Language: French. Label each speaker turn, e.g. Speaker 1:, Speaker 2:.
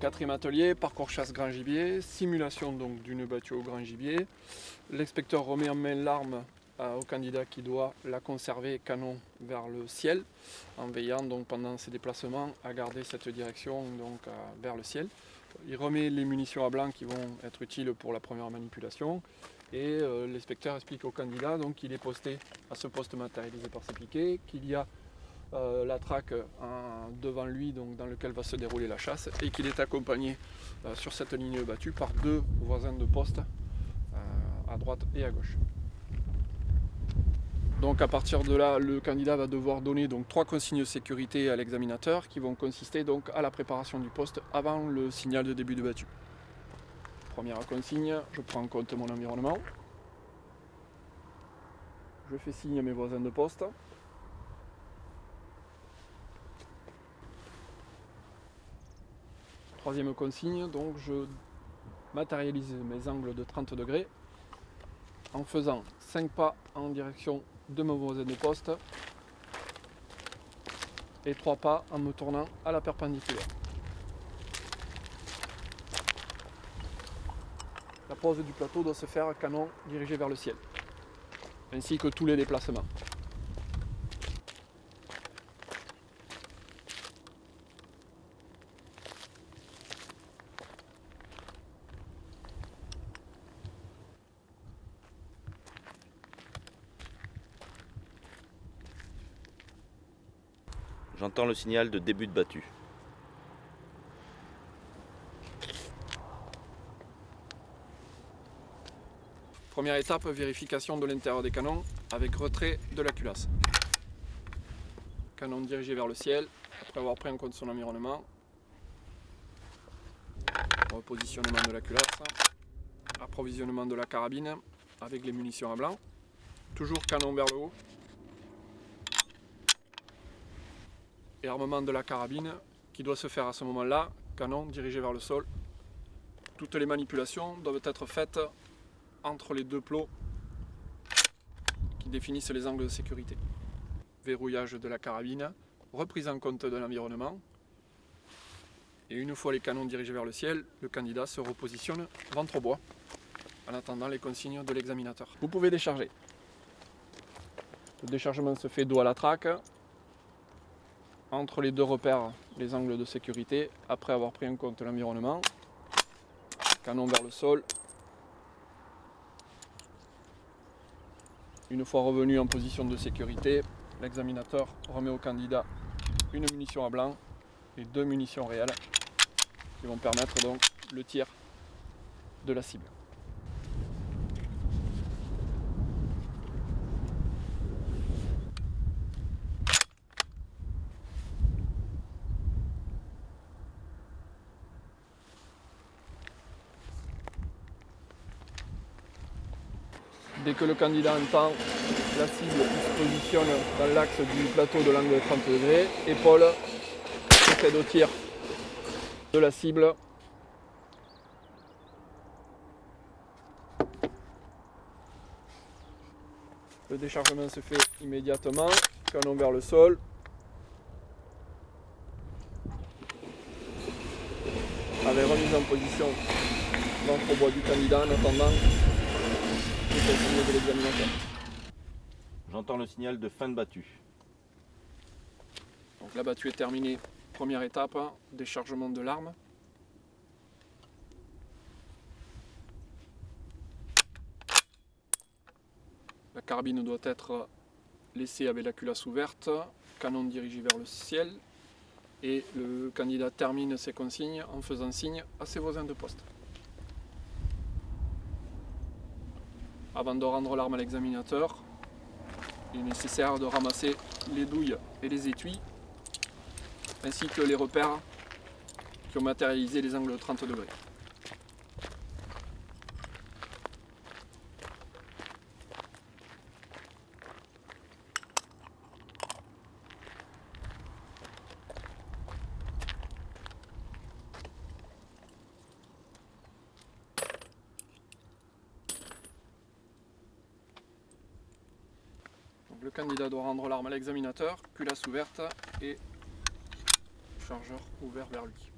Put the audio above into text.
Speaker 1: Quatrième atelier, parcours chasse grand gibier, simulation donc d'une battue au grand gibier. L'inspecteur remet en main l'arme au candidat qui doit la conserver canon vers le ciel, en veillant donc pendant ses déplacements à garder cette direction donc vers le ciel. Il remet les munitions à blanc qui vont être utiles pour la première manipulation et l'inspecteur explique au candidat donc qu'il est posté à ce poste matérialisé par ses piquets, qu'il y a la traque devant lui donc, dans lequel va se dérouler la chasse et qu'il est accompagné sur cette ligne battue par deux voisins de poste à droite et à gauche. Donc à partir de là, le candidat va devoir donner donc 3 consignes de sécurité à l'examinateur qui vont consister donc à la préparation du poste avant le signal de début de battue. Première consigne, je prends en compte mon environnement. Je fais signe à mes voisins de poste. Troisième consigne, donc je matérialise mes angles de 30 degrés en faisant 5 pas en direction de mon voisin de poste et 3 pas en me tournant à la perpendiculaire. La pose du plateau doit se faire canon dirigé vers le ciel, ainsi que tous les déplacements.
Speaker 2: J'entends le signal de début de battue.
Speaker 1: Première étape, vérification de l'intérieur des canons avec retrait de la culasse. Canon dirigé vers le ciel, après avoir pris en compte son environnement. Repositionnement de la culasse. Approvisionnement de la carabine avec les munitions à blanc. Toujours canon vers le haut. Et armement de la carabine qui doit se faire à ce moment-là, canon dirigé vers le sol. Toutes les manipulations doivent être faites entre les deux plots qui définissent les angles de sécurité. Verrouillage de la carabine, reprise en compte de l'environnement. Et une fois les canons dirigés vers le ciel, le candidat se repositionne ventre bois en attendant les consignes de l'examinateur. Vous pouvez décharger. Le déchargement se fait dos à la traque, entre les deux repères, les angles de sécurité, après avoir pris en compte l'environnement. Canon vers le sol. Une fois revenu en position de sécurité, l'examinateur remet au candidat une munition à blanc et 2 munitions réelles qui vont permettre donc le tir de la cible. Dès que le candidat entend la cible qui se positionne dans l'axe du plateau de l'angle de 30 degrés, épaule, procède au tir de la cible. Le déchargement se fait immédiatement, canon vers le sol. Avec remise en position ventre au bois du candidat en attendant les consignes de l'examinateur.
Speaker 2: J'entends le signal de fin de battue.
Speaker 1: Donc la battue est terminée. Première étape, déchargement de l'arme. La carabine doit être laissée avec la culasse ouverte, canon dirigé vers le ciel. Et le candidat termine ses consignes en faisant signe à ses voisins de poste. Avant de rendre l'arme à l'examinateur, il est nécessaire de ramasser les douilles et les étuis, ainsi que les repères qui ont matérialisé les angles de 30 degrés. Donc le candidat doit rendre l'arme à l'examinateur, culasse ouverte et chargeur ouvert vers lui.